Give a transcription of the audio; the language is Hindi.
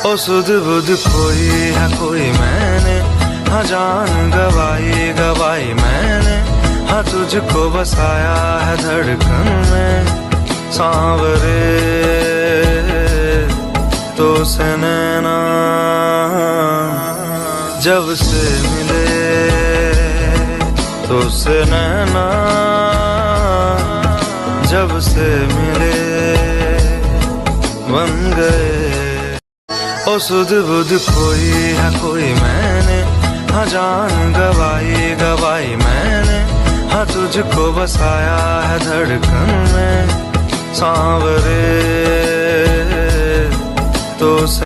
ओ सुध बुध कोई है कोई मैंने, हाँ जान गवाई गवाई मैंने, हाँ तुझको बसाया है धड़कन में। सांवरे तो से नैना जब से मिले, तो से नैना जब से मिले बन गए। ओ सुध बुध कोई है कोई मैंने, हाँ जान गवाई गवाई मैंने, हाँ तुझको बसाया है धड़कन में। सांवरे तो